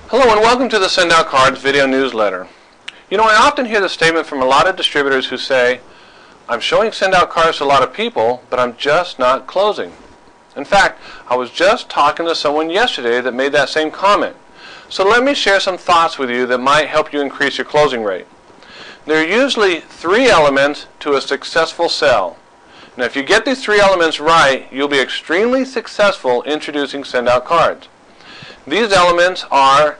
Hello and welcome to the SendOutCards video newsletter. You know, I often hear the statement from a lot of distributors who say, I'm showing SendOutCards to a lot of people, but I'm just not closing. In fact, I was just talking to someone yesterday that made that same comment. So let me share some thoughts with you that might help you increase your closing rate. There are usually 3 elements to a successful sell. Now, if you get these 3 elements right, you'll be extremely successful introducing SendOutCards. These elements are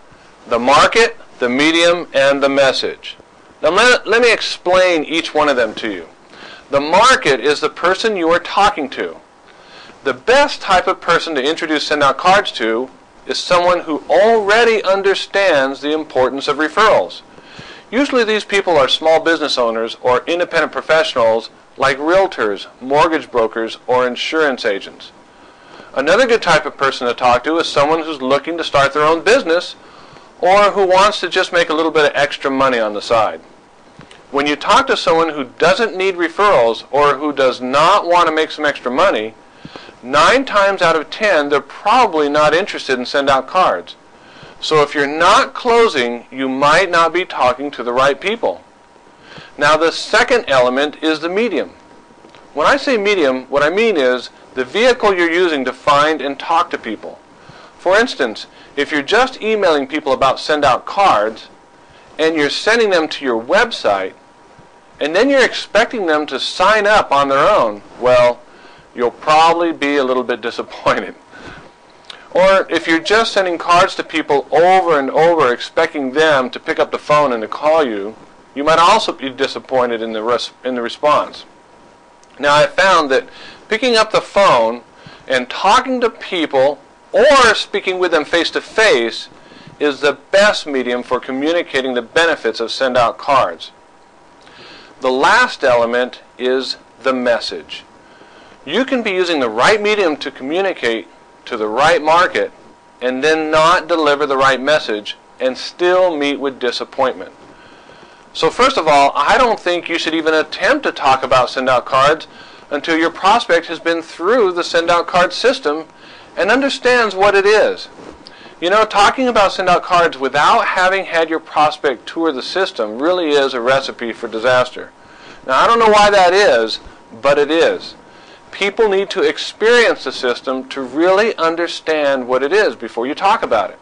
the market, the medium, and the message. Now let me explain each one of them to you. The market is the person you are talking to. The best type of person to introduce SendOutCards to is someone who already understands the importance of referrals. Usually these people are small business owners or independent professionals like realtors, mortgage brokers, or insurance agents. Another good type of person to talk to is someone who's looking to start their own business or who wants to just make a little bit of extra money on the side. When you talk to someone who doesn't need referrals or who does not want to make some extra money, 9 times out of 10 they're probably not interested in SendOutCards. So if you're not closing, you might not be talking to the right people. Now the second element is the medium. When I say medium, what I mean is the vehicle you're using to find and talk to people. For instance, if you're just emailing people about SendOutCards and you're sending them to your website and then you're expecting them to sign up on their own, well, you'll probably be a little bit disappointed. Or if you're just sending cards to people over and over expecting them to pick up the phone and to call you, you might also be disappointed in the response. Now, I found that picking up the phone and talking to people or speaking with them face-to-face is the best medium for communicating the benefits of SendOutCards. The last element is the message. You can be using the right medium to communicate to the right market and then not deliver the right message and still meet with disappointment. So first of all, I don't think you should even attempt to talk about SendOutCards until your prospect has been through the SendOutCards system and understands what it is. You know, talking about SendOutCards without having had your prospect tour the system really is a recipe for disaster. Now, I don't know why that is, but it is. People need to experience the system to really understand what it is before you talk about it.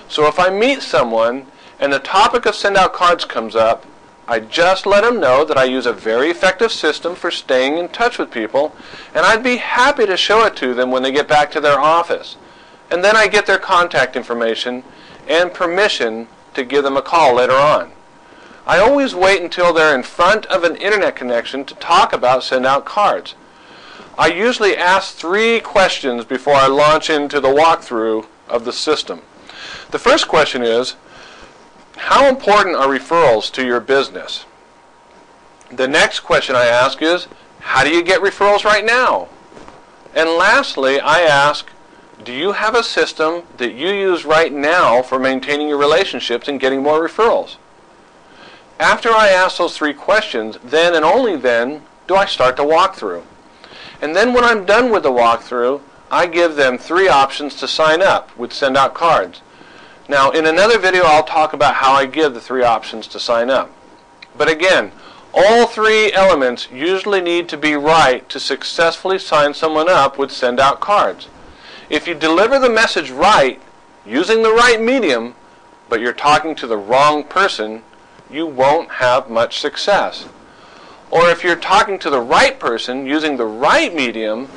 So if I meet someone and the topic of SendOutCards comes up, I just let them know that I use a very effective system for staying in touch with people, and I'd be happy to show it to them when they get back to their office. And then I get their contact information and permission to give them a call later on. I always wait until they're in front of an internet connection to talk about SendOutCards. I usually ask 3 questions before I launch into the walkthrough of the system. The first question is, how important are referrals to your business? The next question I ask is, how do you get referrals right now? And lastly, I ask, do you have a system that you use right now for maintaining your relationships and getting more referrals? After I ask those 3 questions, then and only then do I start the walkthrough. And then when I'm done with the walkthrough, I give them 3 options to sign up with SendOutCards. Now, in another video, I'll talk about how I give the 3 options to sign up. But again, all 3 elements usually need to be right to successfully sign someone up with SendOutCards. If you deliver the message right, using the right medium, but you're talking to the wrong person, you won't have much success. Or if you're talking to the right person using the right medium,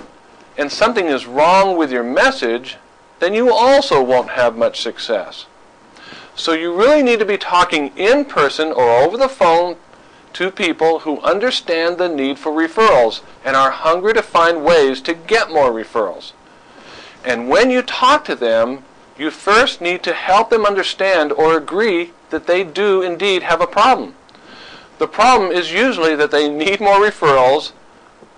and something is wrong with your message, then you also won't have much success. So you really need to be talking in person or over the phone to people who understand the need for referrals and are hungry to find ways to get more referrals. And when you talk to them, you first need to help them understand or agree that they do indeed have a problem. The problem is usually that they need more referrals,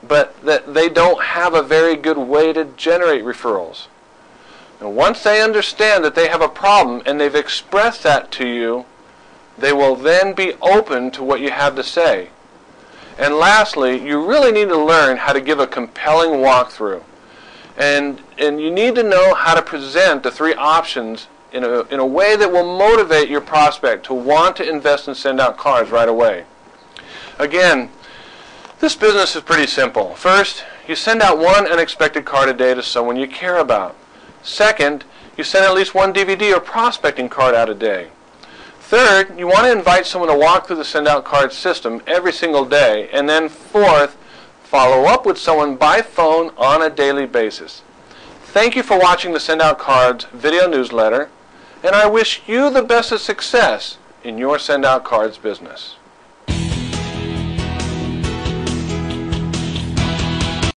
but that they don't have a very good way to generate referrals. And once they understand that they have a problem and they've expressed that to you, they will then be open to what you have to say. And lastly, you really need to learn how to give a compelling walkthrough. And you need to know how to present the 3 options in a way that will motivate your prospect to want to invest in SendOutCards right away. Again, this business is pretty simple. First, you send out one unexpected card a day to someone you care about. Second, you send at least one DVD or prospecting card out a day. Third, you want to invite someone to walk through the SendOutCards system every single day. And then fourth, follow up with someone by phone on a daily basis. Thank you for watching the SendOutCards video newsletter, and I wish you the best of success in your SendOutCards business.